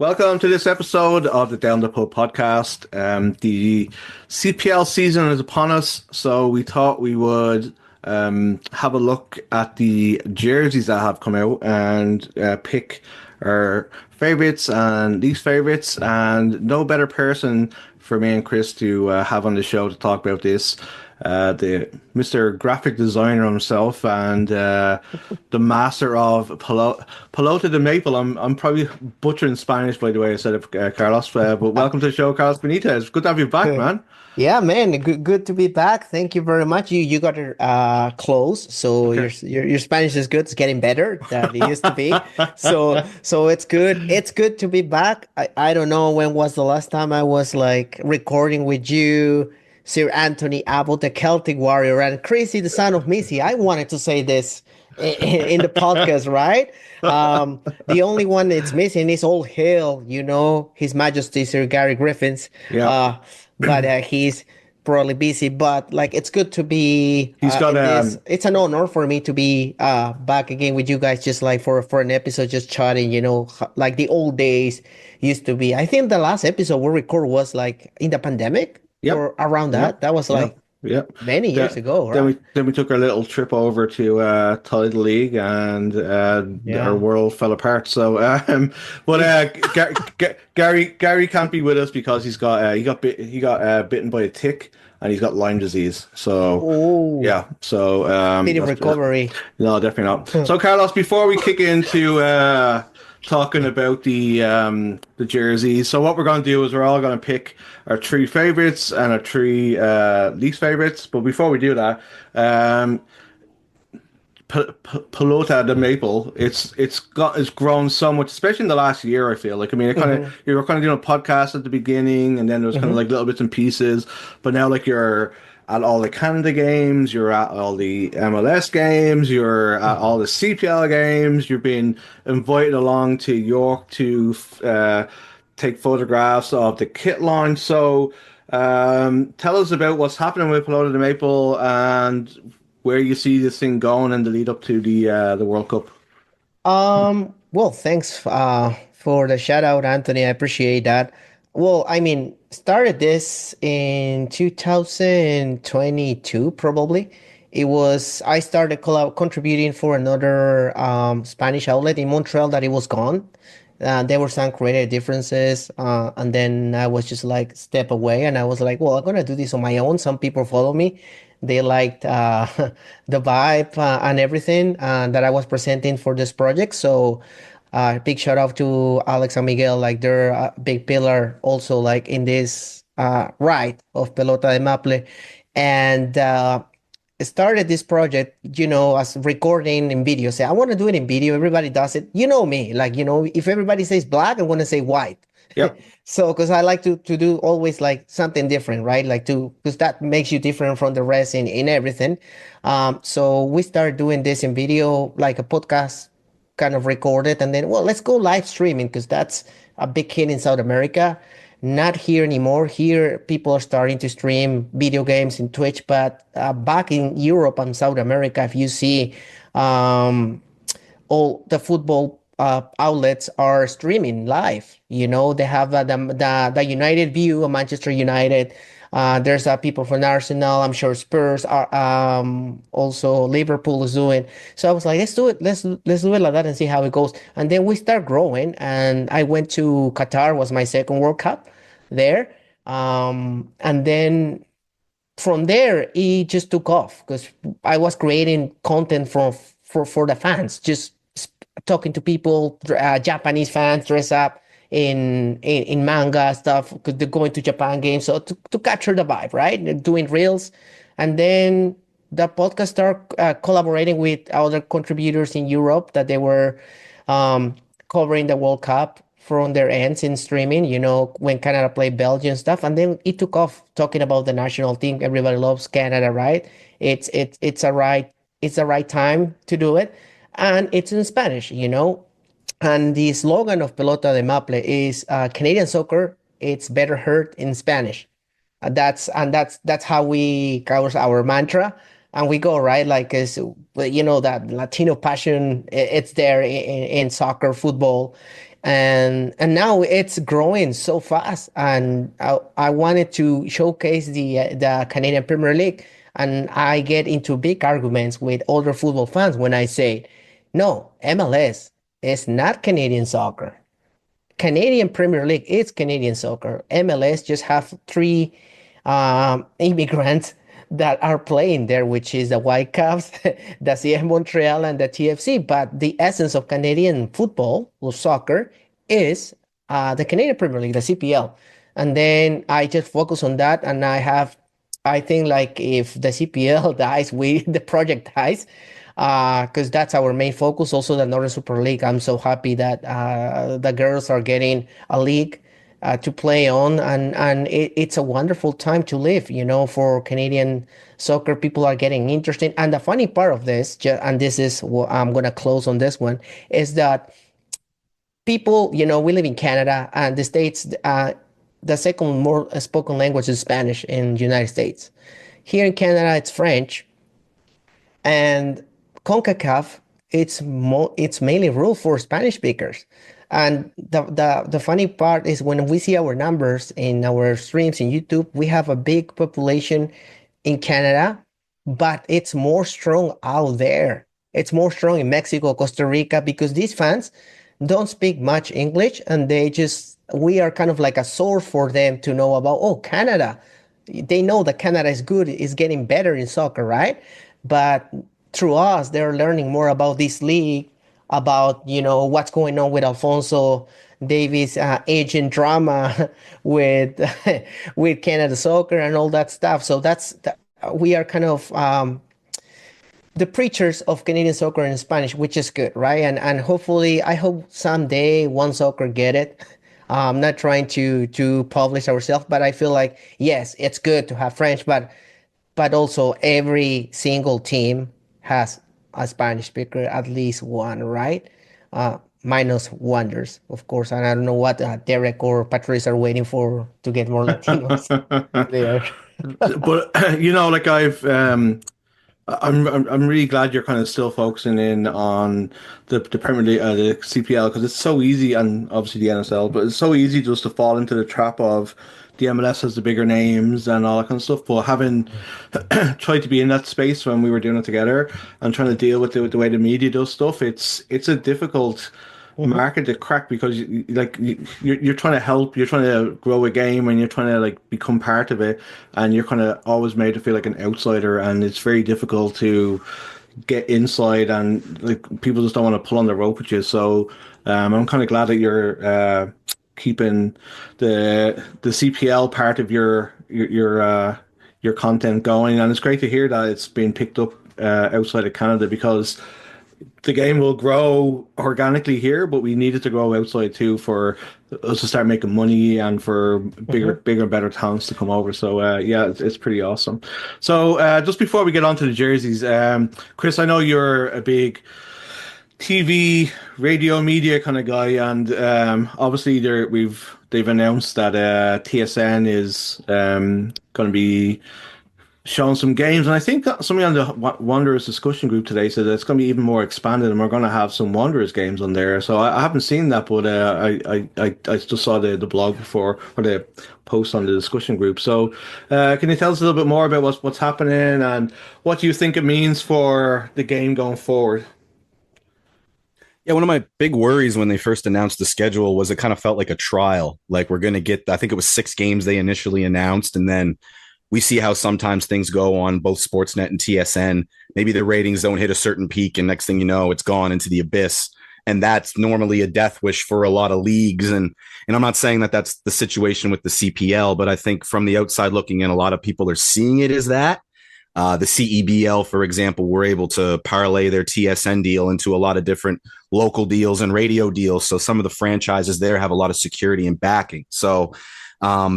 Welcome to this episode of the Down the Pub podcast. The CPL season is upon us, so we thought we would have a look at the jerseys that have come out and pick our favorites and least favorites. And no better person for me and Chris to have on the show to talk about this. The Mr. Graphic Designer himself and the master of Pelota de Maple. I'm probably butchering Spanish by the way I said it, Carlos. But welcome to the show, Carlos Benites. Good to have you back, man. Yeah, man, good to be back. Thank you very much. You got it close, so Okay. your Spanish is good. It's getting better than it used to be. So it's good. It's good to be back. I don't know when was the last time I was like recording with you, Sir Anthony Abbott, the Celtic Warrior, and Crazy, the son of Missy. I wanted to say this in the podcast, right? The only one that's missing is All Hail, His Majesty Sir Gary Griffiths. Yeah. Uh, but he's probably busy. But like, it's good to be He's got in this. It's an honor for me to be back again with you guys, just like for an episode, just chatting. Like the old days used to be. I think the last episode we record was like in the pandemic Yep. or around that. Yep. That was like Yep. Yep. many years ago, Then right? we took our little trip over to Tidal League and our Yeah. world fell apart. So but Gary can't be with us because he got bitten by a tick and he's got Lyme disease. So Oh, yeah, so speedy that's recovery. no, definitely not. So Carlos, before we kick into talking about the jerseys, so what we're going to do is we're all going to pick our three favorites and our three least favorites. But before we do that, Pelota de Maple, it's grown so much, especially in the last year. I feel like, I mean, it kind Hmm. of you were kind of doing a podcast at the beginning, and then there was kind of Hmm. like little bits and pieces. But now, like you're at all the Canada games, you're at all the MLS games, you're at all the CPL games. You've been invited along to York to take photographs of the kit launch. So, tell us about what's happening with Pelota de Maple and where you see this thing going in the lead up to the World Cup. Well, thanks for the shout out, Anthony. I appreciate that. Well, I mean, started this in 2022, probably. I started contributing for another Spanish outlet in Montreal that it was gone. There were some creative differences, and then I was just like step away, and I was like, well, I'm gonna do this on my own. Some people follow me. They liked the vibe and everything that I was presenting for this project. So, big shout out to Alex and Miguel. Like they're a big pillar also like in this ride of Pelota de Maple, and started this project, as recording in video. Say, I want to do it in video. Everybody does it. You know me. Like, if everybody says black, I'm going to say white. Yep. So, because I like to do always like something different, right? Like because that makes you different from the rest in everything. So we started doing this in video, like a podcast kind of recorded. And then, well, let's go live streaming because that's a big hit in South America. Not here anymore. Here, people are starting to stream video games in Twitch, but back in Europe and South America, if you see um, all the football outlets are streaming live. They have the United view of Manchester United. There's people from Arsenal. I'm sure Spurs are also Liverpool is doing. So I was like, let's do it. Let's do it like that and see how it goes. And then we start growing. And I went to Qatar. Was my second World Cup there. And then from there, it just took off because I was creating content for the fans, just talking to people, Japanese fans dress up in manga stuff because they're going to Japan games. So to capture the vibe, right? They're doing reels. And then the podcast started collaborating with other contributors in Europe that they were um, covering the World Cup from their ends in streaming, when Canada played Belgium stuff. And then it took off talking about the national team. Everybody loves Canada, right? It's a right time to do it. And it's in Spanish. And the slogan of Pelota de Maple is Canadian soccer, it's better heard in Spanish. That's how we covers our mantra. and we go, right? Like, that Latino passion, it's there in soccer, football, and now it's growing so fast. And I wanted to showcase the Canadian Premier League, and I get into big arguments with older football fans when I say, no, MLS is not Canadian soccer. Canadian Premier League is Canadian soccer. MLS just have three immigrants that are playing there, which is the Whitecaps, the CF Montreal, and the TFC. But the essence of Canadian football or soccer is the Canadian Premier League, the CPL. And then I just focus on that, and I think like if the CPL dies, the project dies, because that's our main focus. Also, the Northern Super League. I'm so happy that the girls are getting a league to play on, and it's a wonderful time to live. For Canadian soccer, people are getting interested. And the funny part of this, and this is what I'm gonna close on this one, is that people, we live in Canada and the States. The second more spoken language is Spanish in the United States. Here in Canada, it's French, and Concacaf, it's mainly ruled for Spanish speakers. And the funny part is when we see our numbers in our streams in YouTube, we have a big population in Canada, but it's more strong out there. It's more strong in Mexico, Costa Rica, because these fans don't speak much English, and we are kind of like a source for them to know about, oh, Canada. They know that Canada is good, is getting better in soccer, right? But through us, they're learning more about this league, about what's going on with Alfonso Davies' agent drama with with Canada Soccer and all that stuff. So we are kind of the preachers of Canadian soccer in Spanish, which is good, right? And hopefully, I hope someday One Soccer get it. I'm not trying to publish ourselves, but I feel like yes, it's good to have French, but also every single team has a Spanish speaker, at least one, right? Minus Wonders, of course. And I don't know what Derek or Patrice are waiting for to get more Latinos there. But like I'm really glad you're kind of still focusing in on the Premier League, the CPL, because it's so easy, and obviously the NSL, but it's so easy just to fall into the trap of the MLS has the bigger names and all that kind of stuff. But having tried to be in that space when we were doing it together and trying to deal with the way the media does stuff, it's a difficult Mhm. market to crack, because you're trying to help, you're trying to grow a game, and you're trying to like become part of it, and you're kind of always made to feel like an outsider, and it's very difficult to get inside, and like people just don't want to pull on the rope with you. So I'm kind of glad that you're keeping the CPL part of your content going, and it's great to hear that it's being picked up outside of Canada, because the game will grow organically here, but we need it to grow outside too, for us to start making money and for Mhm. bigger, better talents to come over. So yeah, it's pretty awesome. So just before we get on to the jerseys, Chris, I know you're a big TV, radio, media kind of guy, and obviously they've announced that TSN is going to be showing some games, and I think that somebody on the Wanderers discussion group today said that it's going to be even more expanded, and we're going to have some Wanderers games on there. So I haven't seen that, but I just saw the blog before, or the post on the discussion group. So can you tell us a little bit more about what's happening, and what do you think it means for the game going forward? Yeah, one of my big worries when they first announced the schedule was it kind of felt like a trial. Like we're going to get, I think it was 6 games they initially announced. And then we see how sometimes things go on both Sportsnet and TSN. Maybe the ratings don't hit a certain peak, and next thing you know, it's gone into the abyss. And that's normally a death wish for a lot of leagues. And I'm not saying that that's the situation with the CPL, but I think from the outside looking in, a lot of people are seeing it as that. The CEBL, for example, were able to parlay their TSN deal into a lot of different local deals and radio deals. So some of the franchises there have a lot of security and backing. So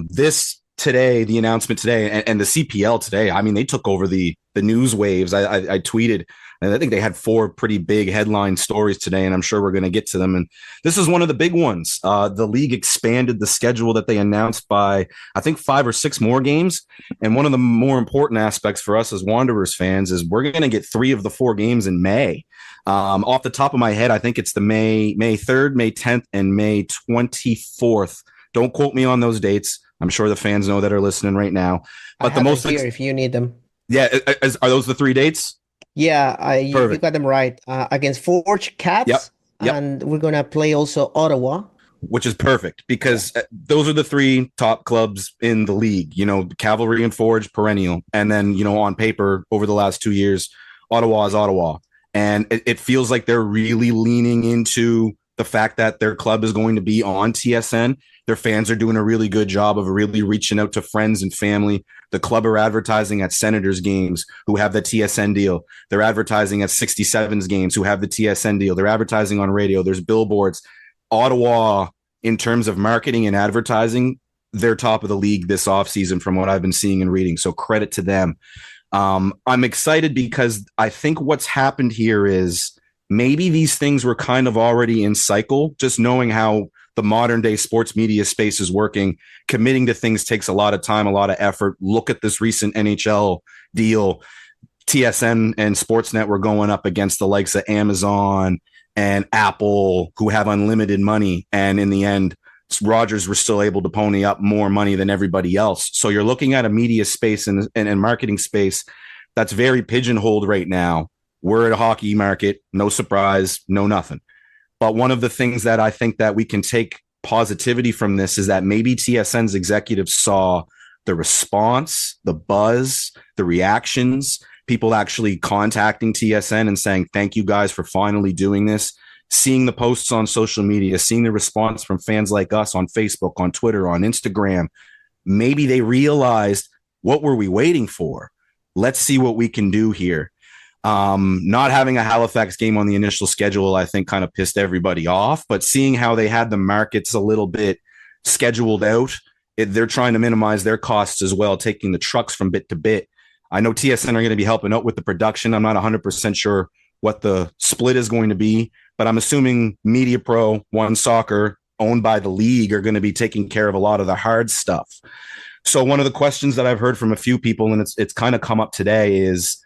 this today, the announcement today, and the CPL today, I mean, they took over the news waves. I tweeted, And I think they had 4 pretty big headline stories today, and I'm sure we're going to get to them. And this is one of the big ones. The league expanded the schedule that they announced by, I think, 5 or 6 more games. And one of the more important aspects for us as Wanderers fans is we're going to get 3 of the 4 games in May. Off the top of my head, I think it's the May 3rd, May 10th, and May 24th. Don't quote me on those dates. I'm sure the fans know that are listening right now. But I have them here if you need them. Yeah, are those the 3 dates? Yeah, you got them right. Against Forge Cats, Yep. and we're gonna play also Ottawa, which is perfect because those are the 3 top clubs in the league. Cavalry and Forge, perennial, and then on paper over the last 2 years, Ottawa is Ottawa, and it feels like they're really leaning into the fact that their club is going to be on TSN. Their fans are doing a really good job of really reaching out to friends and family. The club are advertising at Senators games who have the TSN deal. They're advertising at 67s games who have the TSN deal. They're advertising on radio. There's billboards. Ottawa, in terms of marketing and advertising, they're top of the league this offseason from what I've been seeing and reading. So credit to them. I'm excited because I think what's happened here is maybe these things were kind of already in cycle, just knowing how the modern day sports media space is working. Committing to things takes a lot of time, a lot of effort. Look at this recent NHL deal. TSN and Sportsnet were going up against the likes of Amazon and Apple, who have unlimited money. And in the end, Rogers were still able to pony up more money than everybody else. So you're looking at a media space and marketing space that's very pigeonholed right now. We're at a hockey market, no surprise, no nothing. But one of the things that I think that we can take positivity from this is that maybe TSN's executives saw the response, the buzz, the reactions, people actually contacting TSN and saying, thank you guys for finally doing this, seeing the posts on social media, seeing the response from fans like us on Facebook, on Twitter, on Instagram. Maybe they realized, what were we waiting for? Let's see what we can do here. Not having a Halifax game on the initial schedule, I think, kind of pissed everybody off, but seeing how they had the markets a little bit scheduled out, they're trying to minimize their costs as well, taking the trucks from bit to bit. I know TSN are going to be helping out with the production. I'm not 100% sure what the split is going to be, but I'm assuming Media Pro, One Soccer, owned by the league, are going to be taking care of a lot of the hard stuff. So one of the questions that I've heard from a few people, and it's kind of come up today, is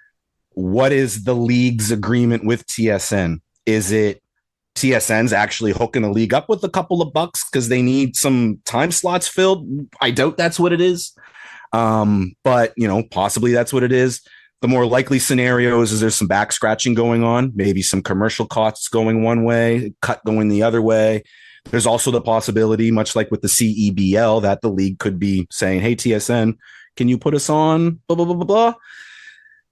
what is the league's agreement with TSN? Is it TSN's actually hooking the league up with a couple of bucks because they need some time slots filled? I doubt that's what it is. But possibly that's what it is. The more likely scenarios is there's some back scratching going on, maybe some commercial costs going one way, cut going the other way. There's also the possibility, much like with the CEBL, that the league could be saying, hey, TSN, can you put us on blah, blah, blah, blah, blah.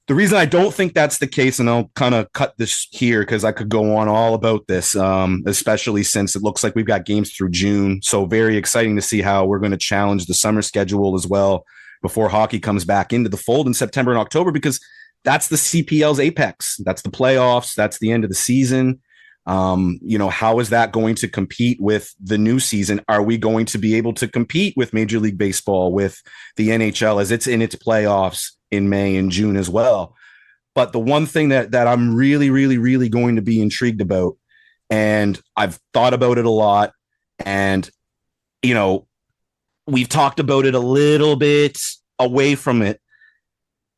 The reason I don't think that's the case, and I'll kind of cut this here because I could go on all about this, especially since it looks like we've got games through June. So very exciting to see how we're going to challenge the summer schedule as well before hockey comes back into the fold in September and October, because that's the CPL's apex. That's the playoffs. That's the end of the season. How is that going to compete with the new season? Are we going to be able to compete with Major League Baseball, with the NHL as it's in its playoffs in May and June as well? But the one thing that I'm really, really, really going to be intrigued about, and I've thought about it a lot, and, we've talked about it a little bit away from it,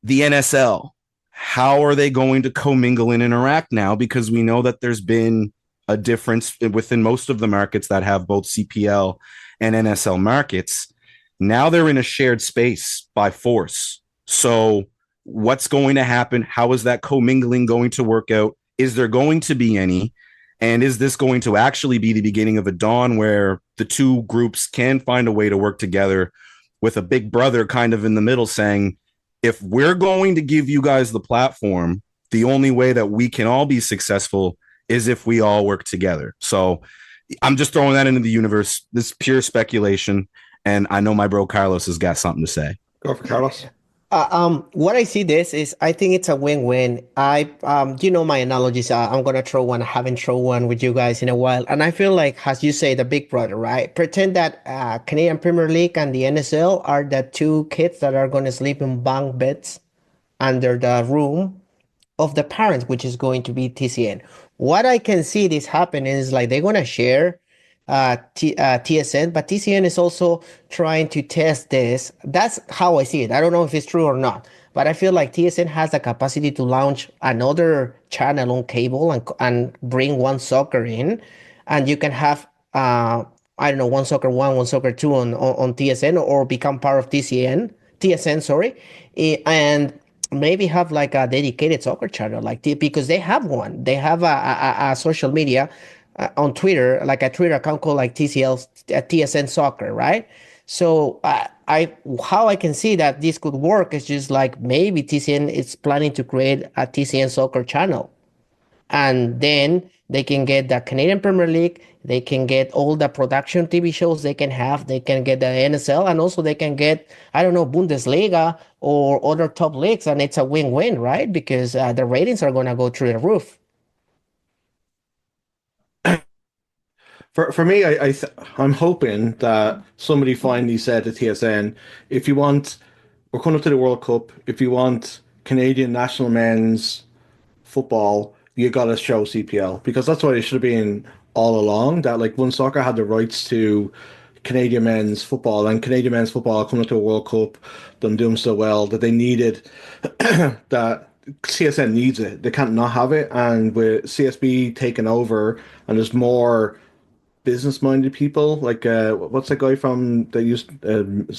the NSL. How are they going to commingle and interact now? Because we know that there's been a difference within most of the markets that have both CPL and NSL markets. Now they're in a shared space by force. So what's going to happen? How is that commingling going to work out? Is there going to be any? And is this going to actually be the beginning of a dawn where the two groups can find a way to work together with a big brother kind of in the middle saying, if we're going to give you guys the platform, the only way that we can all be successful is if we all work together. So I'm just throwing that into the universe. This is pure speculation. And I know my bro Carlos has got something to say. Go for Carlos. What I see this is, I think it's a win-win. My analogies. I'm gonna throw one. I haven't thrown one with you guys in a while, and I feel like, as you say, the big brother, right? Pretend that Canadian Premier League and the NSL are the two kids that are gonna sleep in bunk beds under the room, of the parents, which is going to be TCN. What I can see this happen is like they're gonna share TSN, but TCN is also trying to test this. That's how I see it. I don't know if it's true or not, but I feel like TSN has the capacity to launch another channel on cable and bring one soccer in, and you can have I don't know, one soccer one, one soccer two on TSN, or become part of TSN, sorry, and maybe have like a dedicated soccer channel, like because they have one. They have a social media on Twitter, like a Twitter account called like TSN Soccer, right? So I how I can see that this could work is just like maybe TCN is planning to create a TCN Soccer channel, and then they can get the Canadian Premier League, they can get all the production TV shows they can have, they can get the NSL, and also they can get, I don't know, Bundesliga or other top leagues, and it's a win-win, right? Because the ratings are going to go through the roof. For me, I'm hoping that somebody finally said to TSN, if you want, we're coming up to the World Cup. If you want Canadian national men's football, you got to show CPL, because that's what it should have been all along. That like when soccer had the rights to Canadian men's football, and Canadian men's football coming up to a World Cup, them doing so well that they needed that CSN needs it. They can't not have it. And with CSB taking over, and there's more business-minded people, like what's that guy from that used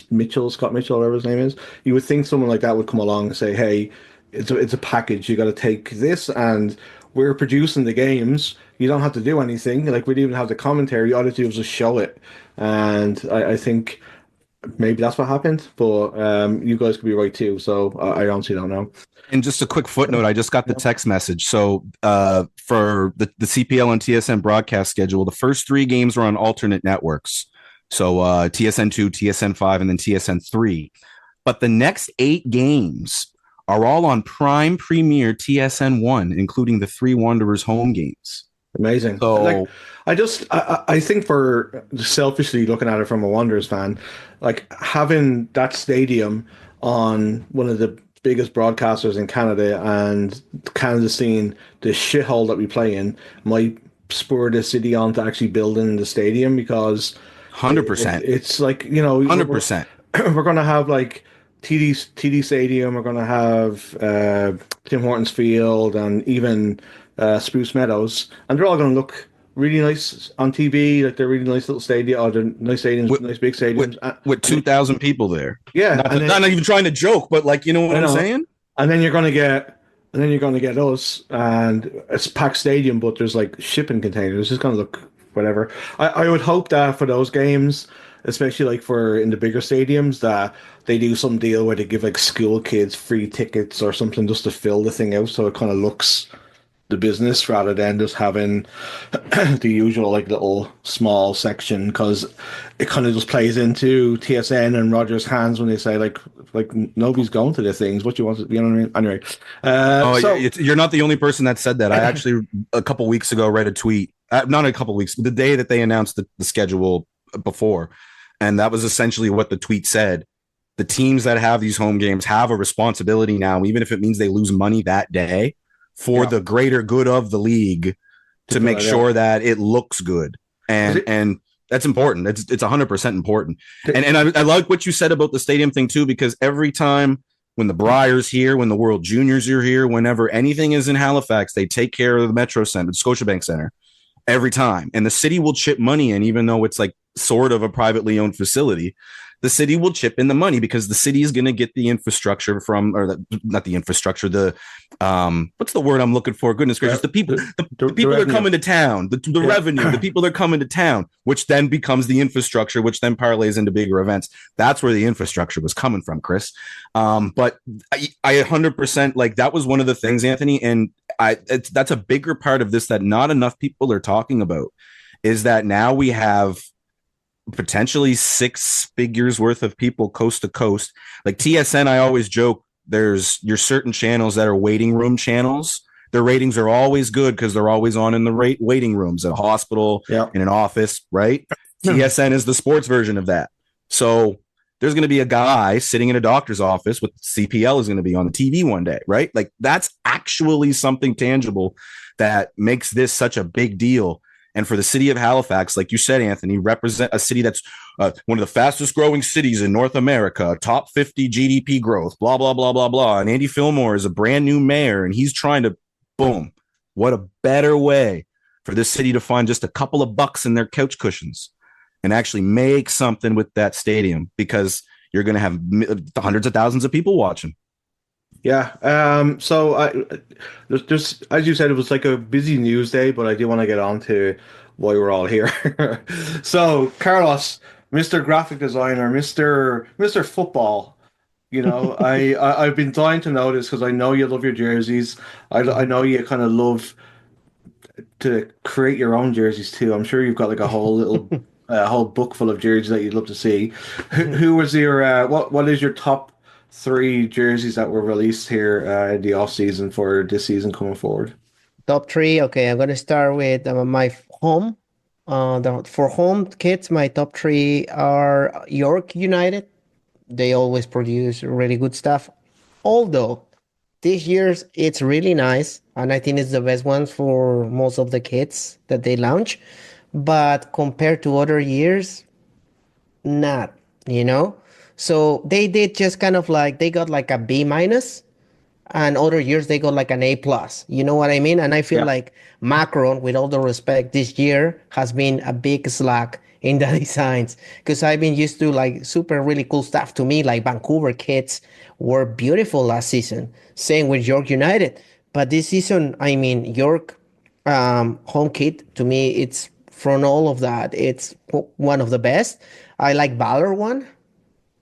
Mitchell, Scott Mitchell, whatever his name is. You would think someone like that would come along and say, "Hey, it's a package. You got to take this, and we're producing the games. You don't have to do anything. Like we didn't even have the commentary. All you do is just show it." And I think maybe that's what happened, but you guys could be right too. So I honestly don't know. And just a quick footnote, I just got the text message. So for the CPL and TSN broadcast schedule, the first 3 games are on alternate networks. So TSN2, TSN5, and then TSN3. But the next 8 games are all on Prime Premier TSN1, including the 3 Wanderers home games. Amazing. So like, I think, for selfishly looking at it from a Wanderers fan, like having that stadium on one of the biggest broadcasters in Canada, and Canada seeing the shithole that we play in, might spur the city on to actually building the stadium, because 100%. it's like, you know, 100%. we're going to have like TD Stadium, we're going to have Tim Hortons Field, and even Spruce Meadows, and they're all going to look really nice on TV. Like they're really nice little stadium, or they're nice stadiums, nice big stadiums with 2,000 people there. Yeah, not even trying to joke, but like, you know what I'm saying. And then you're going to get us, and it's packed stadium, but there's like shipping containers. It's just going to look whatever. I would hope that for those games, especially like for in the bigger stadiums, that they do some deal where they give like school kids free tickets or something just to fill the thing out, so it kind of looks the business, rather than just having the usual like little small section, because it kind of just plays into TSN and Rogers' hands when they say like nobody's going to the things. What you want, you know what I mean? Anyway, you're not the only person that said that. I actually a couple weeks ago read a tweet, not a couple weeks, the day that they announced the schedule before, and that was essentially what the tweet said. The teams that have these home games have a responsibility now, even if it means they lose money that day, for the greater good of the league, to make sure that it looks good. And that's important. It's 100% important. And I like what you said about the stadium thing too, because every time when the Briar's here, when the World Juniors are here, whenever anything is in Halifax, they take care of the Metro Center, the Scotiabank Center, every time. And the city will chip money in, even though it's like sort of a privately owned facility. The city will chip in the money because the city is going to get the infrastructure from, or not the infrastructure, the what's the word I'm looking for? Goodness gracious, the people are coming to town, the revenue, the people are coming to town, which then becomes the infrastructure, which then parlays into bigger events. That's where the infrastructure was coming from, Chris. But I 100% like that was one of the things, Anthony, and that's a bigger part of this that not enough people are talking about, is that now we have potentially 6 figures worth of people coast to coast. Like TSN, I always joke, there's your certain channels that are waiting room channels. Their ratings are always good because they're always on in the waiting rooms at a hospital, in an office, right? TSN is the sports version of that. So there's going to be a guy sitting in a doctor's office with CPL is going to be on the TV one day, right? Like that's actually something tangible that makes this such a big deal. And for the city of Halifax, like you said, Anthony, represent a city that's one of the fastest growing cities in North America, top 50 GDP growth, blah, blah, blah, blah, blah. And Andy Fillmore is a brand new mayor, and he's trying to, boom, what a better way for this city to find just a couple of bucks in their couch cushions and actually make something with that stadium, because you're going to have hundreds of thousands of people watching. Yeah. There's, as you said, it was like a busy news day, but I do want to get on to why we're all here. So, Carlos, Mr. Graphic Designer, Mr. Football. I've been dying to know this because I know you love your jerseys. I know you kind of love to create your own jerseys too. I'm sure you've got like a whole little whole book full of jerseys that you'd love to see. Who was your what is your top three jerseys that were released here in the off season for this season coming forward? Top three. Okay, I'm gonna start with my home. For home kids, my top three are York United. They always produce really good stuff. Although this year's it's really nice, and I think it's the best one for most of the kids that they launch. But compared to other years, not, you know? So they did just kind of like they got like a B minus, and other years they got like an A plus. You know what I mean? And I feel Yeah. like Macron, with all the respect, this year has been a big slack in the designs, because I've been used to like super really cool stuff. To me, like Vancouver kits were beautiful last season. Same with York United, but this season, I mean, York home kit to me, it's from all of that, it's one of the best. I like Valor one.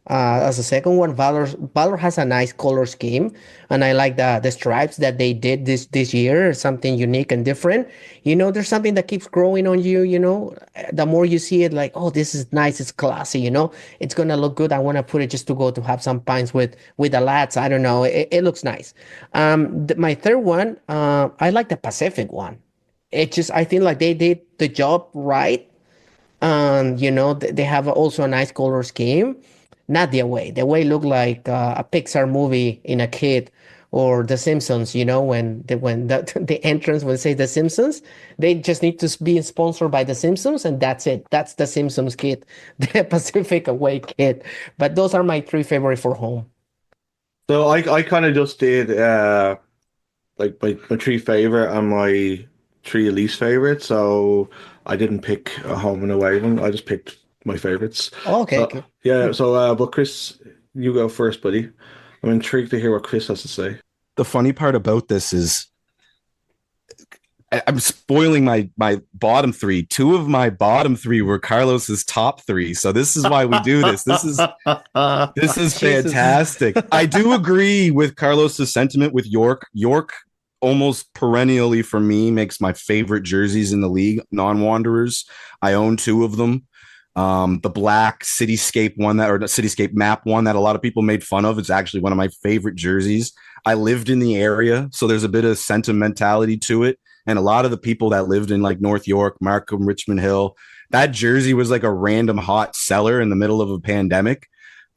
As a second one, Valor has a nice color scheme, and I like the stripes that they did this year. Something unique and different. There's something that keeps growing on you. The more you see it, like, oh, this is nice, it's classy. It's gonna look good. I want to put it just to go to have some pints with the lads. I don't know. It looks nice. My third one, I like the Pacific one. It just I think like they did the job right. They have also a nice color scheme. Not the way. The way look like a Pixar movie in a kid, or The Simpsons. When the entrance will say The Simpsons, they just need to be sponsored by The Simpsons, and that's it. That's the Simpsons kid, the Pacific Away kid. But those are my three favorite for home. So I kind of just did like my three favorite and my three least favorite. So I didn't pick a home and away one. I just picked my favorites. Oh, okay, So okay. yeah. So but Chris, you go first, buddy. I'm intrigued to hear what Chris has to say. The funny part about this is I'm spoiling my bottom three. Two of my bottom three were Carlos's top three. So this is why we do this. This is Jesus. fantastic. I do agree with Carlos's sentiment with York. York almost perennially for me makes my favorite jerseys in the league, non-Wanderers. I own two of them. The black cityscape one or the cityscape map one that a lot of people made fun of. It's actually one of my favorite jerseys. I lived in the area, so there's a bit of sentimentality to it. And a lot of the people that lived in like North York, Markham, Richmond Hill, that jersey was like a random hot seller in the middle of a pandemic.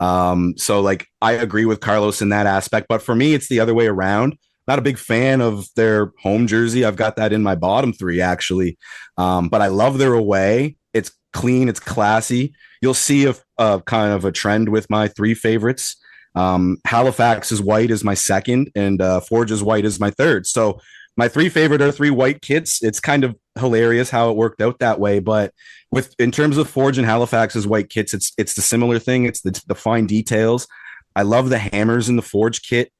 So like I agree with Carlos in that aspect, but for me, it's the other way around. Not a big fan of their home jersey. I've got that in my bottom three actually. But I love their away. It's clean, it's classy. You'll see a kind of a trend with my three favorites. Halifax's white is my second, and Forge's white is my third. So my three favorite are three white kits. It's kind of hilarious how it worked out that way. But in terms of Forge and Halifax's white kits, it's the similar thing. It's the fine details. I love the hammers in the Forge kit.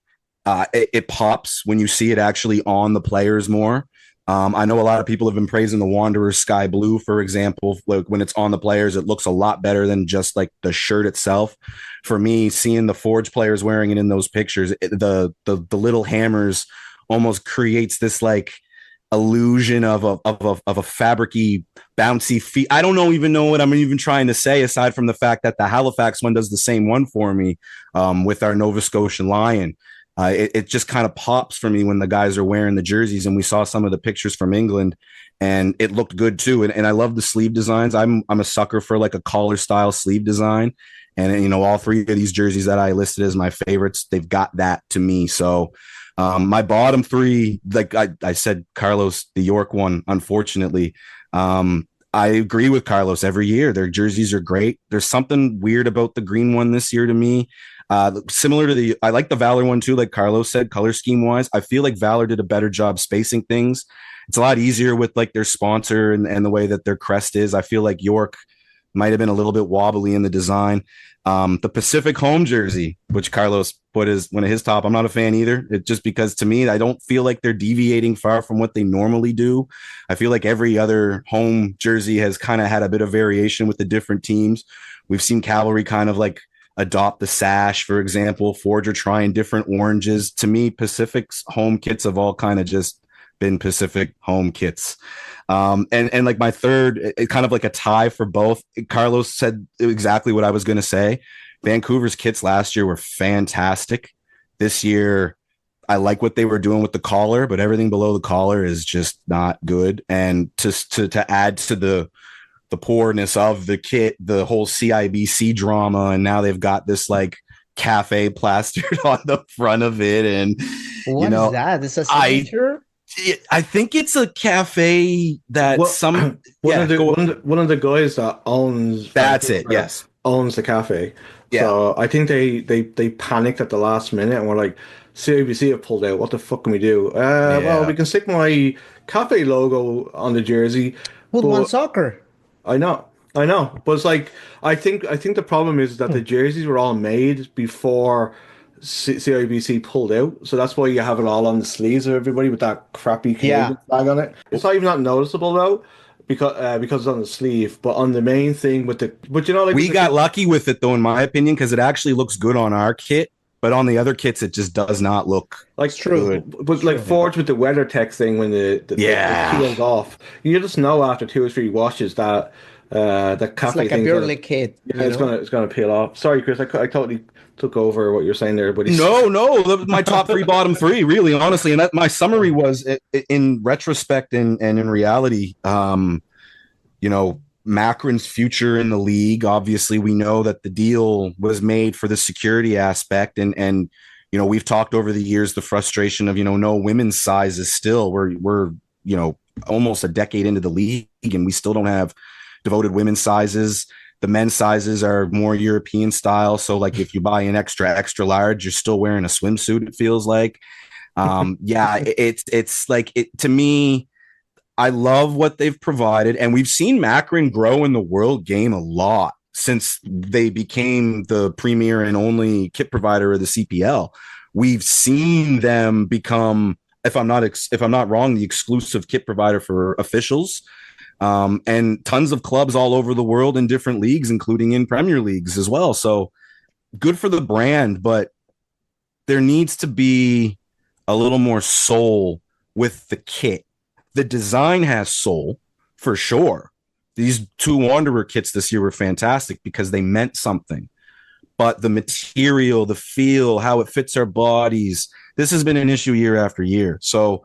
It pops when you see it actually on the players more. I know a lot of people have been praising the Wanderers sky blue, for example. Like when it's on the players, it looks a lot better than just like the shirt itself. For me, seeing the Forge players wearing it in those pictures, the little hammers almost creates this like illusion of a fabricy, bouncy feet. I don't even know what I'm even trying to say, aside from the fact that the Halifax one does the same one for me with our Nova Scotian Lion. It just kind of pops for me when the guys are wearing the jerseys, and we saw some of the pictures from England, and it looked good too. And I love the sleeve designs. I'm a sucker for like a collar style sleeve design. And, all three of these jerseys that I listed as my favorites, they've got that to me. So my bottom three, like I said, Carlos, the York one, unfortunately, I agree with Carlos every year. Their jerseys are great. There's something weird about the green one this year to me. Similar to I like the Valor one too, like Carlos said, color scheme wise. I feel like Valor did a better job spacing things. It's a lot easier with like their sponsor and the way that their crest is. I feel like York might have been a little bit wobbly in the design. The Pacific home jersey, which Carlos put as one of his top, I'm not a fan either. It just because to me, I don't feel like they're deviating far from what they normally do. I feel like every other home jersey has kind of had a bit of variation with the different teams. We've seen Cavalry kind of like adopt the sash, for example. Forge are trying different oranges. To me, Pacific's home kits have all kind of just been Pacific home kits. And like my third, it kind of like a tie for both. Carlos said exactly what I was going to say. Vancouver's kits last year were fantastic. This year, I like what they were doing with the collar, but everything below the collar is just not good. And to add to the poorness of the kit, the whole CIBC drama, and now they've got this like cafe plastered on the front of it. And what is that? Is a signature? I think it's a cafe that one of the guys that owns owns the cafe. Yeah. So I think they panicked at the last minute and were like, CIBC have pulled out. What the fuck can we do? Well, we can stick my cafe logo on the jersey. Who'd want soccer? I know, but it's like I think the problem is that the jerseys were all made before CIBC pulled out, so that's why you have it all on the sleeves of everybody with that crappy Canadian flag on it. It's not even that noticeable though, because it's on the sleeve, but on the main thing like we got lucky with it though, in my opinion, because it actually looks good on our kit. But on the other kits, it just does not look like true. Good. But like Forge with the WeatherTech thing, when the peels off, you just know after 2 or 3 washes that that cafe it's like a burly kit. Yeah, it's gonna peel off. Sorry, Chris, I totally took over what you're saying there, but no, my top 3, bottom 3, really, honestly, and that my summary was in retrospect and in reality, Macron's future in the league. Obviously, we know that the deal was made for the security aspect, and we've talked over the years the frustration of no women's sizes. Still, we're almost a decade into the league, and we still don't have devoted women's sizes. The men's sizes are more European style, so like if you buy an extra large, you're still wearing a swimsuit. It feels like, it's like it to me. I love what they've provided, and we've seen Macron grow in the world game a lot since they became the premier and only kit provider of the CPL. We've seen them become, if I'm not wrong, the exclusive kit provider for officials, and tons of clubs all over the world in different leagues, including in Premier Leagues as well. So good for the brand, but there needs to be a little more soul with the kit. The design has soul for sure. These 2 Wanderer kits this year were fantastic because they meant something. But the material, the feel, how it fits our bodies, this has been an issue year after year. So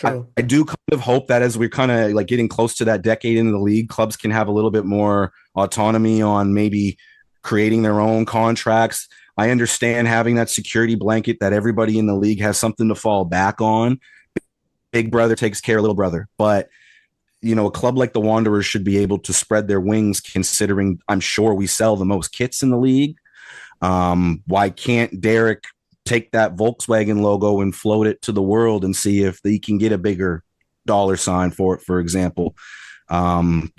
I do kind of hope that as we're kind of like getting close to that decade into the league, clubs can have a little bit more autonomy on maybe creating their own contracts. I understand having that security blanket that everybody in the league has something to fall back on. Big brother takes care of little brother, but a club like the Wanderers should be able to spread their wings, considering I'm sure we sell the most kits in the league. Why can't Derek take that Volkswagen logo and float it to the world and see if he can get a bigger dollar sign for it, for example? The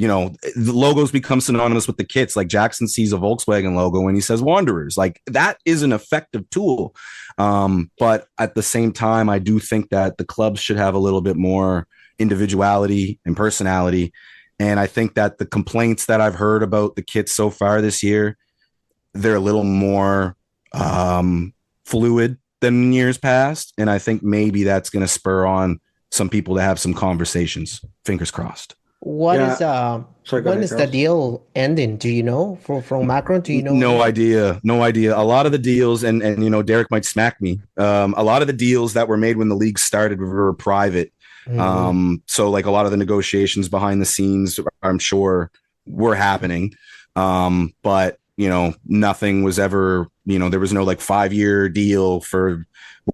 logos become synonymous with the kits. Like Jackson sees a Volkswagen logo and he says Wanderers. Like that is an effective tool. But at the same time, I do think that the clubs should have a little bit more individuality and personality. And I think that the complaints that I've heard about the kits so far this year, they're a little more fluid than in years past. And I think maybe that's going to spur on some people to have some conversations. Fingers crossed. What Yeah. is Sorry, go when ahead, is the Carlos. deal ending? Do you know from Macron? Do you know No anything? idea. No idea. A lot of the deals, and Derek might smack me. A lot of the deals that were made when the league started were private. Hmm. So like a lot of the negotiations behind the scenes, I'm sure were happening. But nothing was ever, there was no like 5 year deal for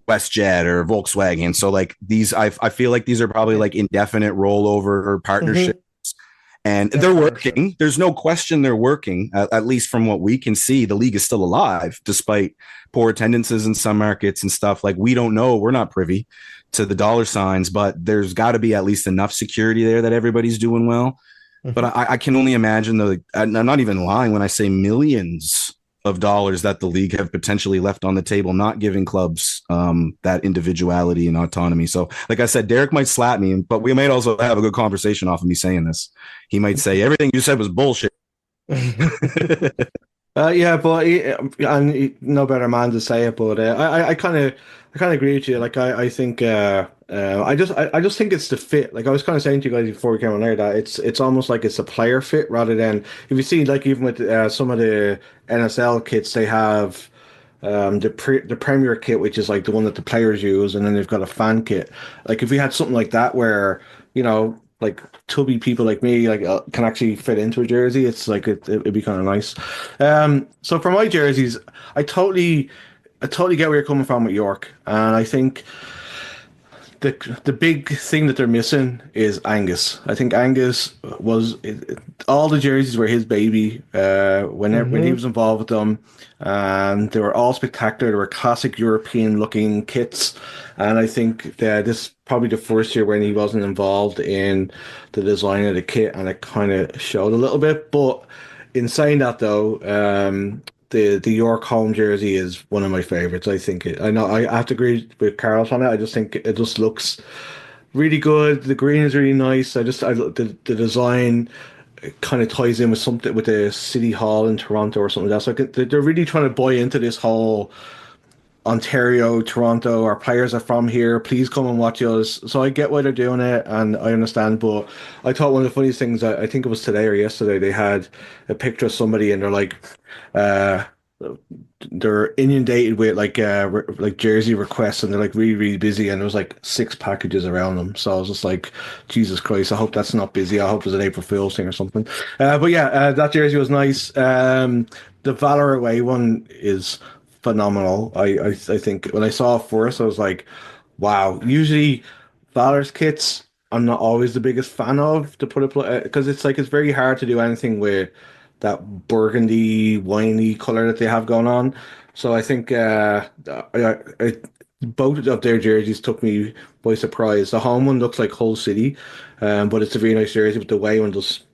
WestJet or Volkswagen. So like I feel like these are probably Okay. like indefinite rollover partnerships, Hmm. and That's they're what I'm sure. working. There's no question they're working. At least from what we can see, the league is still alive despite poor attendances in some markets and stuff. Like we don't know, we're not privy to the dollar signs, but there's got to be at least enough security there that everybody's doing well. But Hmm. I can only imagine I'm not even lying when I say millions of dollars that the league have potentially left on the table, not giving clubs that individuality and autonomy. So, like I said, Derek might slap me, but we might also have a good conversation off of me saying this. He might say everything you said was bullshit. Yeah, but no better man to say it. But I kind of agree with you. Like I think I just think it's the fit. Like I was kind of saying to you guys before we came on air that it's almost like it's a player fit rather than if you see like even with some of the NSL kits they have the Premier kit, which is like the one that the players use, and then they've got a fan kit. Like if we had something like that where like tubby people like me like can actually fit into a jersey, it's like it'd be kind of nice. So for my jerseys, I totally I totally get where you're coming from with York, and I think the big thing that they're missing is Angus. I think Angus all the jerseys were his baby when he Hmm. was involved with them. They were all spectacular. They were classic European looking kits, and I think that this is probably the first year when he wasn't involved in the design of the kit, and it kind of showed a little bit. But in saying that, though, the York home jersey is one of my favorites. I know I have to agree with Carlos on it. I just think it just looks really good. The green is really nice. The design kind of ties in with something with the city hall in Toronto or something like that. So they're really trying to buy into this whole Ontario, Toronto, our players are from here. Please come and watch us. So I get why they're doing it, and I understand. But I thought one of the funniest things, I think it was today or yesterday, they had a picture of somebody, and they're like, uh, they're inundated with like jersey requests, and they're like really really busy, and there was like 6 packages around them. So I was just like, Jesus Christ, I hope that's not busy. I hope it's an April Fool's thing or something. But yeah, that jersey was nice. The Valor away one is phenomenal. I think when I saw it first, I was like, wow. Usually, Valor's kits, I'm not always the biggest fan of to put it because it's like it's very hard to do anything with that burgundy, winey color that they have going on. So I think both of their jerseys took me by surprise. The home one looks like Hull City, but it's a very nice jersey. But the away one just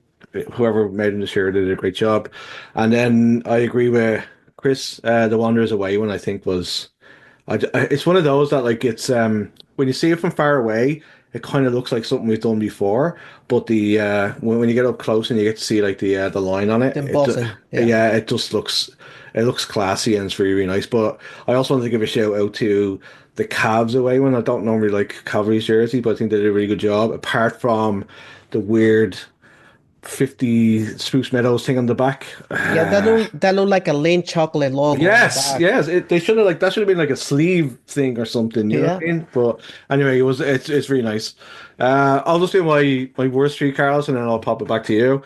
whoever made him this year did a great job. And then I agree with Chris. The Wanderers away one I think was it's one of those that like it's when you see it from far away, it kind of looks like something we've done before, but the when you get up close and you get to see like the line on it, The bossing. Yeah. yeah, it looks classy and it's really really nice. But I also want to give a shout out to the Cavs away one. I don't normally like Cavalry's jersey, but I think they did a really good job. Apart from the weird 50 Spruce Meadows thing on the back. Yeah, that look like a Lane chocolate logo on the Yes, back. yes. They should have like that should have been like a sleeve thing or something. You know what Yeah. I mean? But anyway, it's really nice. I'll just do my worst three, Carlos, and then I'll pop it back to you.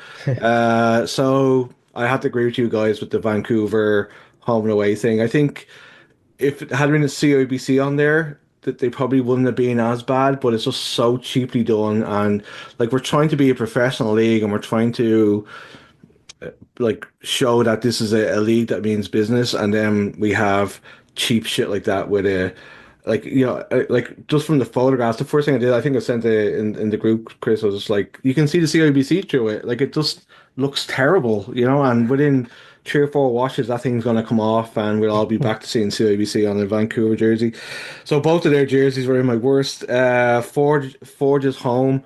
So I have to agree with you guys with the Vancouver home and away thing. I think if it had been a CIBC on there, that they probably wouldn't have been as bad. But it's just so cheaply done, and like we're trying to be a professional league, and we're trying to like show that this is a league that means business, and then we have cheap shit like that with a like like just from the photographs. The first thing I did, I think I sent it in the group, Chris. I was just like, you can see the CIBC through it. Like it just looks terrible, and within 3 or 4 washes, that thing's gonna come off, and we'll all be back to seeing CIBC on the Vancouver jersey. So both of their jerseys were in my worst. Forge's home,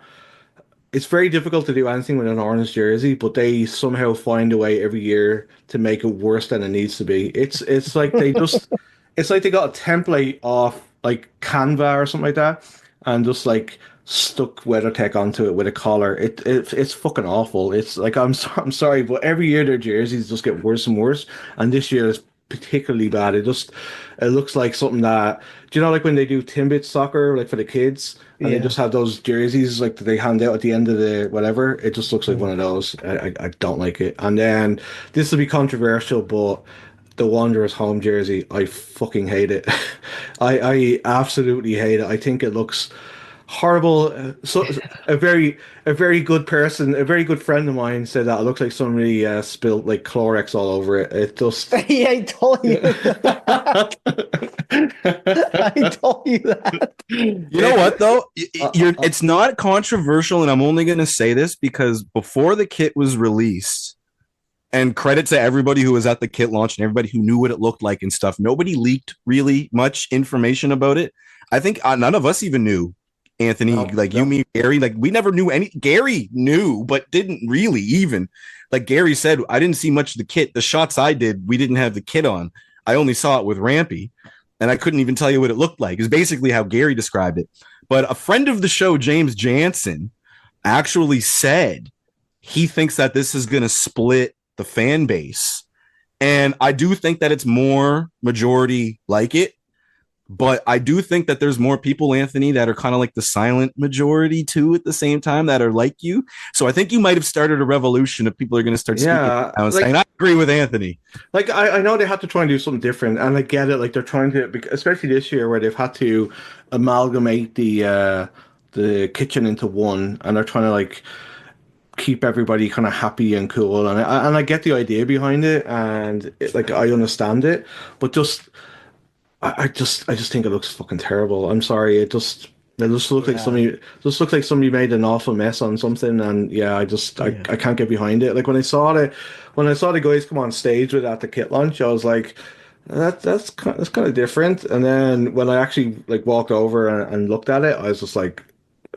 it's very difficult to do anything with an orange jersey, but they somehow find a way every year to make it worse than it needs to be. It's like it's like they got a template off like Canva or something like that, and just like stuck WeatherTech onto it with a collar. It's fucking awful. It's like I'm sorry, but every year their jerseys just get worse and worse, and this year is particularly bad. It looks like something that, do you know, like when they do Timbit soccer, like for the kids, and they Yeah. just have those jerseys like that they hand out at the end of the whatever. It just looks like one Mhm. of those. I don't like it. And then this will be controversial, but the Wanderers home jersey, I fucking hate it. I absolutely hate it. I think it looks horrible. So a very good person, a very good friend of mine said that it looks like somebody spilled like Clorox all over it. It just. Yeah, I told you that. I told you that. You know what though? It's not controversial, and I'm only going to say this because before the kit was released, and credit to everybody who was at the kit launch and everybody who knew what it looked like and stuff, nobody leaked really much information about it. I think none of us even knew. Anthony, No, like you, no. me, Gary, like we never knew any. Gary knew, but didn't really even. Like Gary said, I didn't see much of the kit. The shots I did, we didn't have the kit on. I only saw it with Rampy, and I couldn't even tell you what it looked like. It's basically how Gary described it. But a friend of the show, James Jansen, actually said he thinks that this is going to split the fan base. And I do think that it's more majority like it. But I do think that there's more people, Anthony, that are kind of like the silent majority too at the same time that are like you. So I think you might have started a revolution of people are going to start speaking Yeah, now and saying, I agree with Anthony. like I know they had to try and do something different, and I get it. Like they're trying to, especially this year where they've had to amalgamate the kitchen into one, and they're trying to like keep everybody kind of happy and cool. And I get the idea behind it, and like I understand it, but just I just think it looks fucking terrible. I'm sorry. It just looks like Yeah. somebody just looks like somebody made an awful mess on something, and yeah, Yeah. I can't get behind it. Like when I saw the guys come on stage with at the kit launch, I was like, that's kind of different. And then when I actually like walked over and looked at it, I was just like,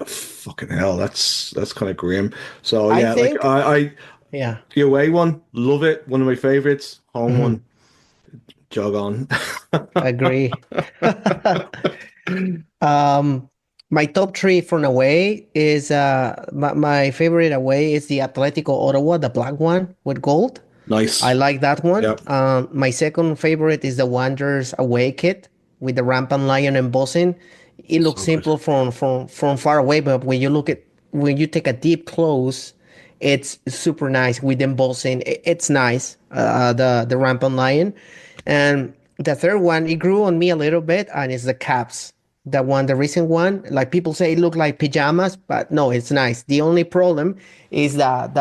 fucking hell, that's kind of grim. So I yeah, like think, yeah. the away one, love it, one of my favorites. Home Mhm. one, jog on. Agree. Um, my top three from away is my favorite away is the Atletico Ottawa, the black one with gold. I Nice. like that one. Yep. My second favorite is the Wanderers away kit with the rampant lion embossing. It looks So good. simple from far away, but when you take a deep close, it's super nice with embossing. It's nice. The rampant lion, and the third one it grew on me a little bit, and it's the caps. The recent one, like people say, it look like pajamas, but no, it's nice. The only problem is that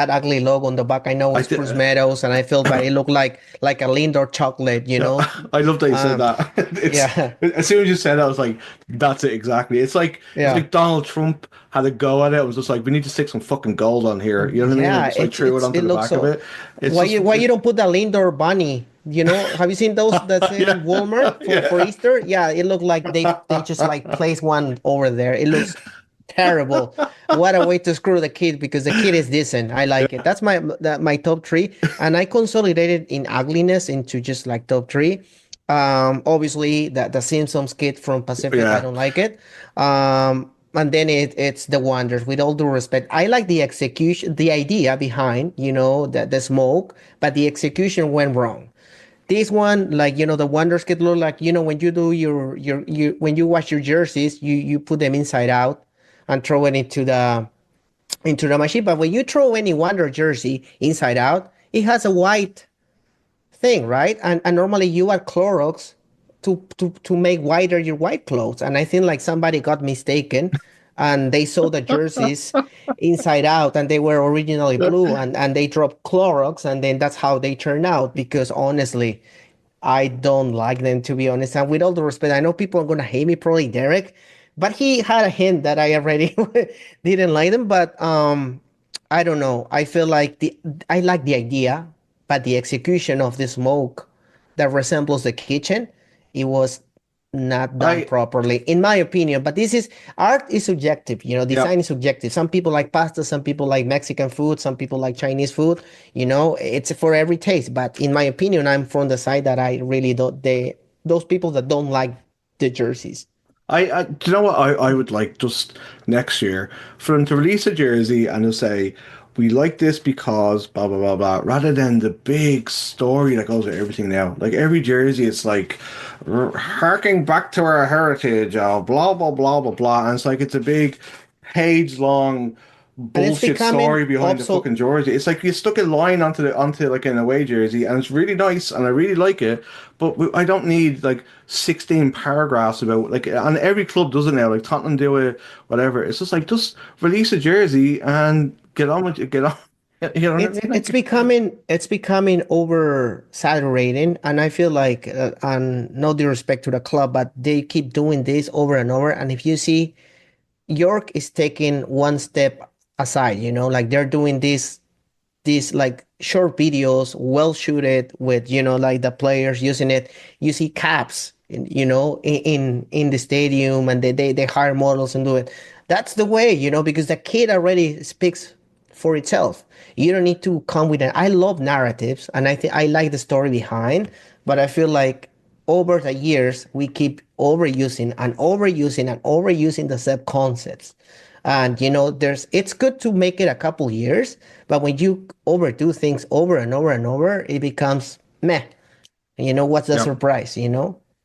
ugly logo on the back. I know I it's did. Spruce Meadows, and I feel bad. It looked like a Lindor chocolate, you Yeah, know. I love that you said Um, that. It's yeah, as soon as you said it, I was like, "That's it exactly." It's yeah, like Donald Trump had a go at it. It was just like, "We need to stick some fucking gold on here." You know what I mean? And yeah. just like threw it onto It the looks back of so. it. It's just Why you don't put the Lindor bunny? You know, have you seen those that's in yeah, Walmart for yeah. Easter? Yeah, it looked like they just like placed one over there. It looks terrible. What a way to screw the kid because the kid is decent. I like it. That's my top three, and I consolidated in ugliness into just like top three. Obviously the Simpsons kid from Pacific, I Yeah. don't like it. And then it's the Wonders. With all due respect, I like the execution, the idea behind, the smoke, but the execution went wrong. This one, like the Wonders kid look like when you do your when you wash your jerseys, you put them inside out and throw it into the machine. But when you throw any Wonder jersey inside out, it has a white thing, right? And normally you add Clorox to make whiter your white clothes. And I think like somebody got mistaken and they saw the jerseys inside out and they were originally blue and they dropped Clorox and then that's how they turn out because honestly, I don't like them to be honest. And with all the respect, I know people are gonna hate me, probably Derek, but he had a hint that I already didn't like them. But I don't know. I feel like I like the idea, but the execution of the smoke that resembles the kitchen, it was not done I properly, in my opinion. But this is art is subjective, yeah. design is subjective. Some people like pasta, some people like Mexican food, some people like Chinese food. It's for every taste. But in my opinion, I'm from the side that I really don't those people that don't like the jerseys. Do you know what I would like just next year for them to release a jersey and just say, we like this because blah blah blah blah, rather than the big story that goes with everything now. Like every jersey, it's like harking back to our heritage, blah blah blah blah blah, and it's like it's a big page long And it's bullshit becoming story behind the obsolete. fucking jersey. It's like you stuck a line onto like an away jersey, and it's really nice, and I really like it. But I don't need like 16 paragraphs about like, and every club does it now. Like Tottenham do it, whatever. It's just like just release a jersey and get on with it. Get on. You know what I It's mean? it's Like, becoming it's becoming over saturating, and I feel like, and no disrespect to the club, but they keep doing this over and over. And if you see, York is taking one step aside, like they're doing these like short videos, well shooted with, like the players using it. You see caps, in the stadium, and they hire models and do it. That's the way, because the kid already speaks for itself. You don't need to come with an. I love narratives, and I think I like the story behind, but I feel like over the years we keep overusing and overusing and overusing the sub concepts. And there's it's good to make it a couple years, but when you overdo things over and over and over, it becomes meh. What's the yeah, surprise, and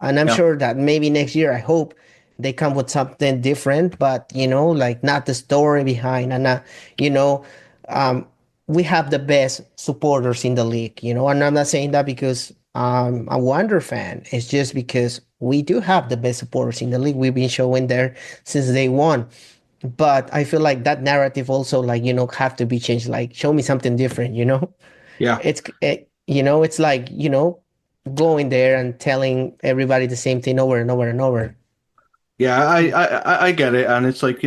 I'm yeah, sure that maybe next year, I hope they come with something different, but like not the story behind. And you know um we have the best supporters in the league, and I'm not saying that because I'm a Wander fan. It's just because we do have the best supporters in the league. We've been showing there since day one. But I feel like that narrative also, like, have to be changed. Like, show me something different, yeah. it's like, going there and telling everybody the same thing over and over and over. Yeah, I get it, and it's like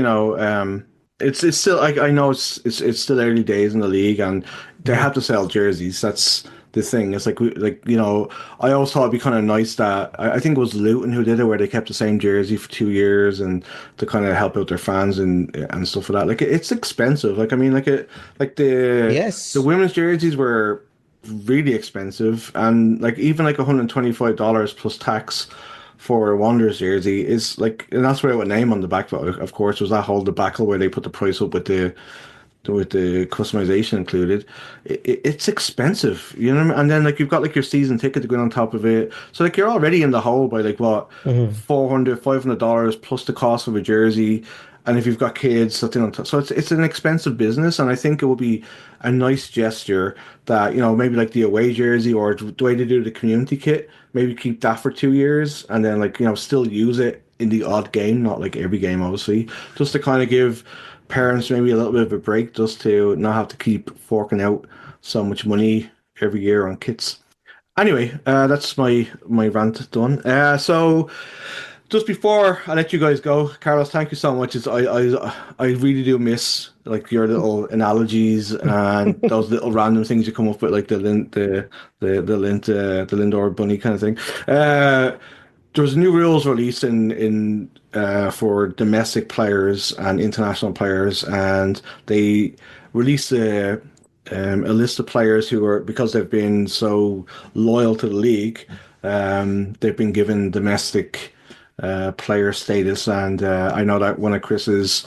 it's still I know it's still early days in the league, and they Mhm. have to sell jerseys. That's the thing. It's like I always thought it'd be kind of nice that I think it was Luton who did it, where they kept the same jersey for 2 years and to kind of help out their fans and stuff like that. Like it's expensive. Like I mean, like the Yes. women's jerseys were really expensive, and like even like $125 plus tax for a Wanderers jersey is like, and that's without a name on the back. But of course, was that whole debacle where they put the price up with the customization included. It's expensive, you know what I mean? And then like you've got like your season ticket to go on top of it, so like you're already in the hole by like what, Mhm. 400 $500 plus the cost of a jersey. And if you've got kids, something on top, so it's an expensive business, and I think it will be a nice gesture that maybe like the away jersey or the way they do the community kit, maybe keep that for 2 years, and then like still use it in the odd game, not like every game, obviously, just to kind of give parents maybe a little bit of a break, just to not have to keep forking out so much money every year on kits. Anyway, that's my rant done. So just before I let you guys go, Carlos, thank you so much. I really do miss like your little analogies and those little random things you come up with, like the Lindor bunny kind of thing. There's new rules released in for domestic players and international players, and they released a list of players who are, because they've been so loyal to the league, they've been given domestic player status. And I know that one of Chris's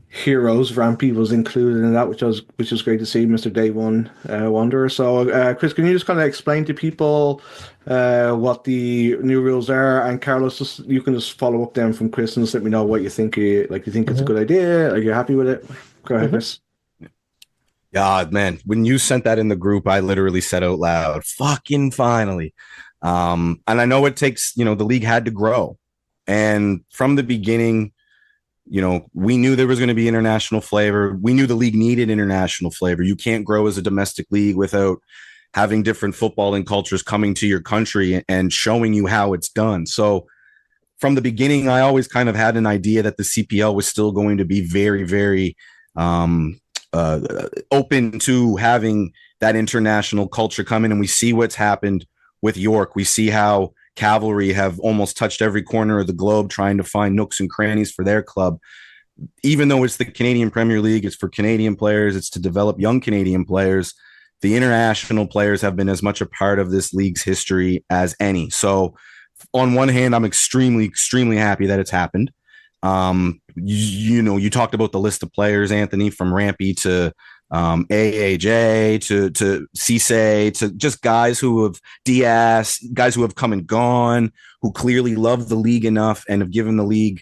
heroes, Rampy, was included in that, which was great to see, Mr. Day One Wanderer. So, Chris, can you just kind of explain to people what the new rules are? And Carlos, you can just follow up then from Chris and just let me know what you think. You think it's a Mhm. good idea? Are you happy with it? Go ahead, Mhm. Chris. Yeah, man. When you sent that in the group, I literally said out loud, fucking finally. And I know it takes, the league had to grow. And from the beginning, we knew there was going to be international flavor. We knew the league needed international flavor. You can't grow as a domestic league without having different footballing cultures coming to your country and showing you how it's done. So from the beginning, I always kind of had an idea that the CPL was still going to be very, very uh, open to having that international culture come in. And we see what's happened with York. We see how Cavalry have almost touched every corner of the globe trying to find nooks and crannies for their club. Even though it's the Canadian Premier League, it's for Canadian players, it's to develop young Canadian players. The international players have been as much a part of this league's history as any. So on one hand, I'm extremely happy that it's happened. You talked about the list of players, Anthony, from Rampy to AAJ to Cisse to just guys who have Diaz, guys who have come and gone, who clearly love the league enough and have given the league,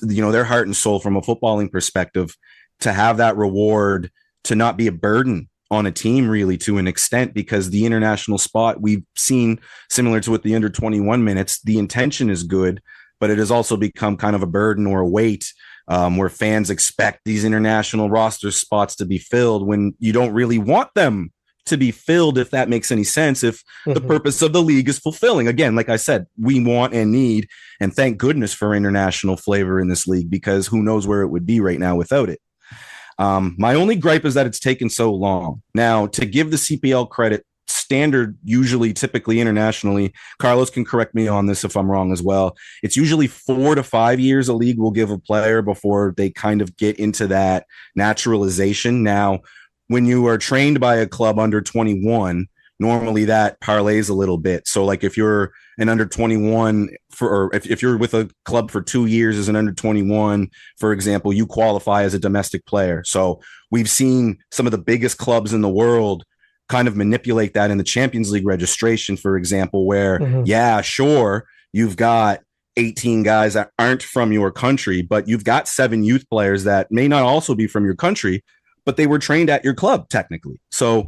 their heart and soul from a footballing perspective, to have that reward, to not be a burden on a team really to an extent, because the international spot we've seen, similar to with the under 21 minutes, the intention is good, but it has also become kind of a burden or a weight, where fans expect these international roster spots to be filled when you don't really want them to be filled, if that makes any sense, if the purpose of the league is fulfilling. Again, like I said, we want and need, and thank goodness for international flavor in this league, because who knows where it would be right now without it. My only gripe is that it's taken so long. Now, to give the CPL credit, standard, usually, typically internationally, Carlos can correct me on this if I'm wrong as well, it's usually 4 to 5 years a league will give a player before they kind of get into that naturalization. Now, when you are trained by a club under 21, normally that parlays a little bit. So like if you're an under 21 or if you're with a club for 2 years as an under 21, for example, you qualify as a domestic player. So we've seen some of the biggest clubs in the world kind of manipulate that in the Champions League registration, for example, where, yeah, sure, you've got 18 guys that aren't from your country, but you've got 7 youth players that may not also be from your country, but they were trained at your club technically. So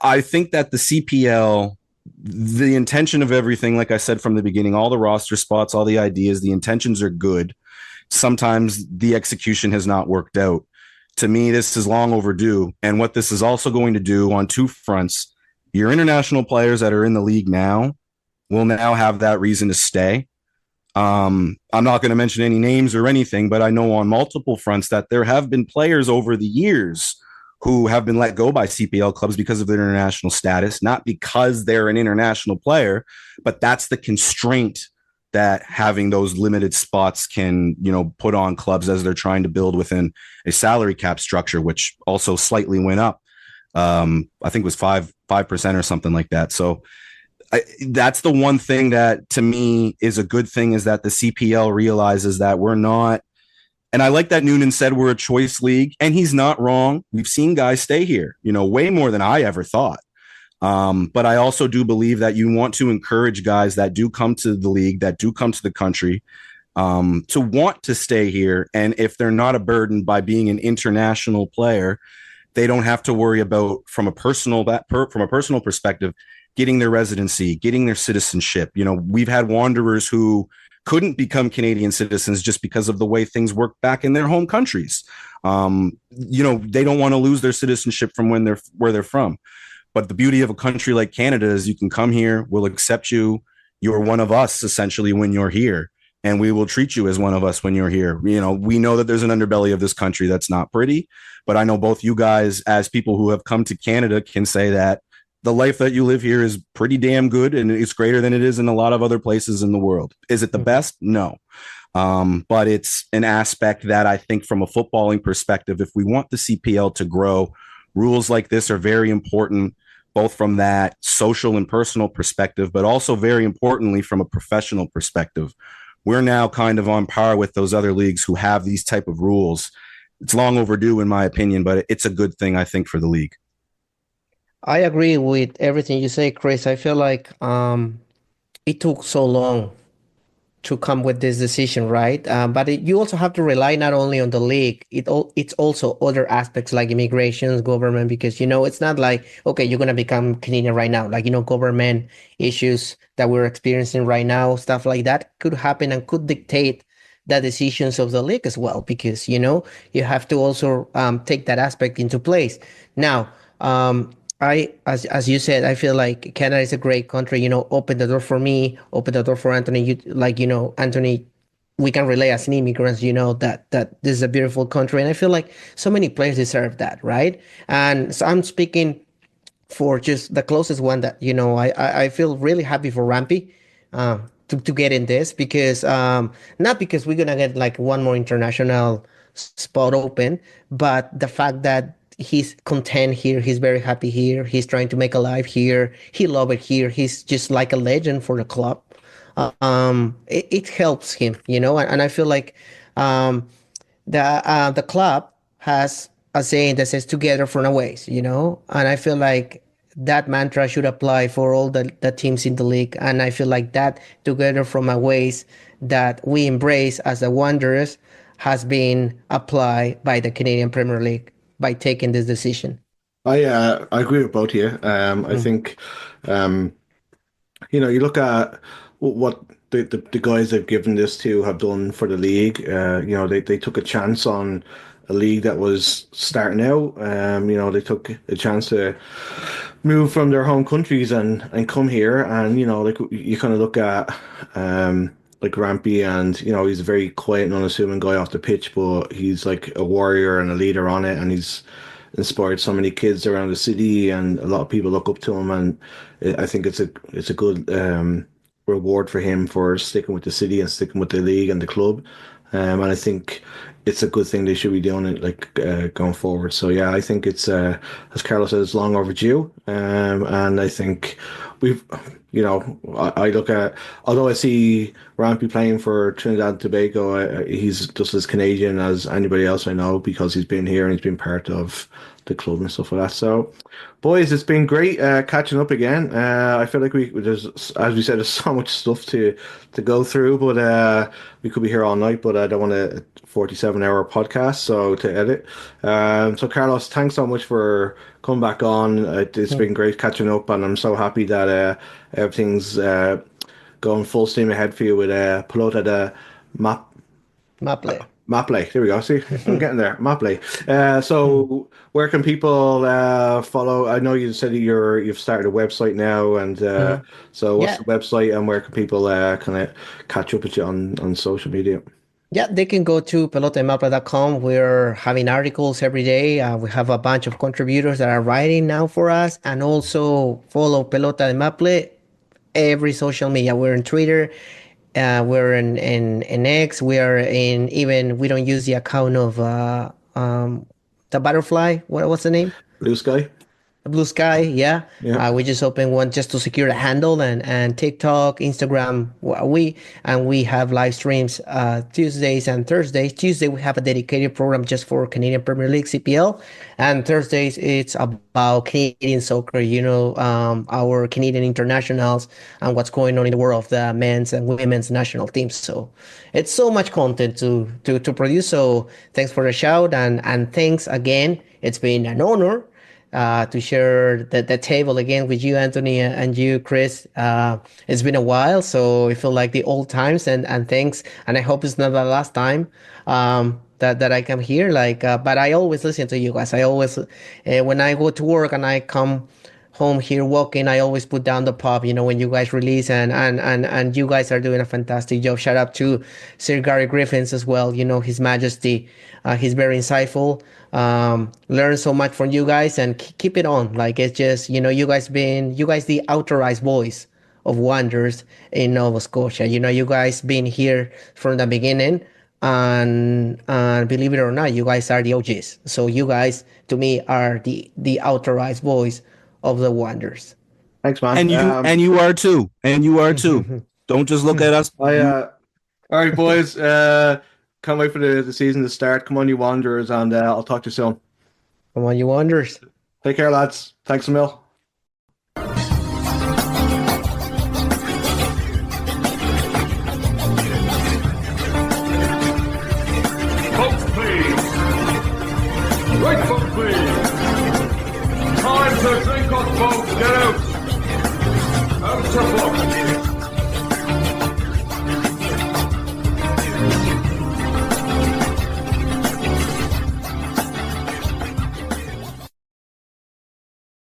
I think that the CPL, the intention of everything, like I said from the beginning, all the roster spots, all the ideas, the intentions are good. Sometimes the execution has not worked out. To me, this is long overdue. And what this is also going to do on 2 fronts, your international players that are in the league now will now have that reason to stay. I'm not going to mention any names or anything, but I know on multiple fronts that there have been players over the years who have been let go by CPL clubs because of their international status, not because they're an international player, but that's the constraint that having those limited spots can, put on clubs as they're trying to build within a salary cap structure, which also slightly went up. I think it was 5% or something like that. So that's the one thing that to me is a good thing, is that the CPL realizes that we're not, and I like that Noonan said we're a choice league, and he's not wrong. We've seen guys stay here, way more than I ever thought. But I also do believe that you want to encourage guys that do come to the league, that do come to the country, to want to stay here. And if they're not a burden by being an international player, they don't have to worry about, from a personal perspective, getting their residency, getting their citizenship. We've had Wanderers who couldn't become Canadian citizens just because of the way things work back in their home countries. They don't want to lose their citizenship from where they're from. But the beauty of a country like Canada is you can come here, we'll accept you. You're one of us, essentially, when you're here, and we will treat you as one of us when you're here. We know that there's an underbelly of this country that's not pretty, but I know both you guys, as people who have come to Canada, can say that the life that you live here is pretty damn good, and it's greater than it is in a lot of other places in the world. Is it the best? No. But it's an aspect that I think from a footballing perspective, if we want the CPL to grow, rules like this are very important, both from that social and personal perspective, but also very importantly from a professional perspective. We're now kind of on par with those other leagues who have these type of rules. It's long overdue, in my opinion, but it's a good thing, I think, for the league. I agree with everything you say, Chris. I feel like it took so long to come with this decision, right? But you also have to rely not only on the league, it's also other aspects like immigrations, government, because, it's not like, okay, you're going to become Canadian right now. Like, government issues that we're experiencing right now, stuff like that could happen and could dictate the decisions of the league as well, because, you have to also take that aspect into place. Now, as you said, I feel like Canada is a great country, open the door for me, open the door for Anthony. Anthony, we can relay as immigrants, that this is a beautiful country. And I feel like so many players deserve that, right? And so I'm speaking for just the closest one that, I feel really happy for Rampy to get in this, because not because we're going to get like one more international spot open, but the fact that he's content here. He's very happy here. He's trying to make a life here. He loves it here. He's just like a legend for the club. it helps him, and I feel like um, the club has a saying that says together from a ways, and I feel like that mantra should apply for all the teams in the league. And I feel like that together from a ways that we embrace as the Wanderers has been applied by the Canadian Premier League by taking this decision. I agree with both of you. I think um, you look at what the guys they've given this to have done for the league. They took a chance on a league that was starting out. They took a chance to move from their home countries and come here. And like you kind of look at like Rampy, and he's a very quiet and unassuming guy off the pitch, but he's like a warrior and a leader on it, and he's inspired so many kids around the city, and a lot of people look up to him. And I think it's a good reward for him for sticking with the city and sticking with the league and the club. And I think it's a good thing they should be doing it, like going forward. So yeah, I think it's as Carlos says, long overdue. And I think we've, I look at, although I see Rampy playing for Trinidad and Tobago, he's just as Canadian as anybody else I know, because he's been here and he's been part of the club and stuff like that. So, boys, it's been great catching up again. I feel like there's, as we said, there's so much stuff to go through, but we could be here all night. But I don't want a 47-hour podcast, so to edit. So, Carlos, thanks so much for coming back on. It's been great catching up, and I'm so happy that everything's going full steam ahead for you with Pelota de Maple. Maple. There we go. See, I'm getting there. Maple. So where can people follow? I know you said you've started a website now, and so what's the website, and where can people kind of catch up with you on social media? Yeah, they can go to pelotademaple.com. We're having articles every day. We have a bunch of contributors that are writing now for us, and also follow Pelota de Maple every social media. We're in Twitter. We're in X. We are in, even we don't use the account of the butterfly. What's the name? Blue Sky. Blue Sky, yeah. Yeah. We just opened one just to secure the handle, and TikTok, Instagram. We have live streams Tuesdays and Thursdays. Tuesday we have a dedicated program just for Canadian Premier League CPL, and Thursdays it's about Canadian soccer. Our Canadian internationals and what's going on in the world of the men's and women's national teams. So it's so much content to produce. So thanks for the shout, and thanks again. It's been an honor to share the table again with you, Anthony, and you, Chris. It's been a while, so I feel like the old times, and thanks. And I hope it's not the last time that I come here. But I always listen to you guys. I always, when I go to work and I come home here walking, I always put down the pub, when you guys release, and you guys are doing a fantastic job. Shout out to Sir Gary Griffiths as well, His Majesty. He's very insightful. Learn so much from you guys, and keep it on. Like, it's just, you guys the authorized voice of Wanderers in Nova Scotia. You guys been here from the beginning, and believe it or not, you guys are the OGs. So you guys, to me, are the authorized voice of the Wanderers. Thanks, man. And you are too. And you are too. Don't just look at us. All right, boys. Can't wait for the season to start. Come on, you Wanderers, and I'll talk to you soon. Come on, you Wanderers. Take care, lads. Thanks a mil. Votes, please. Right vote, please. Time to drink up, folks. Get out. Out to vote.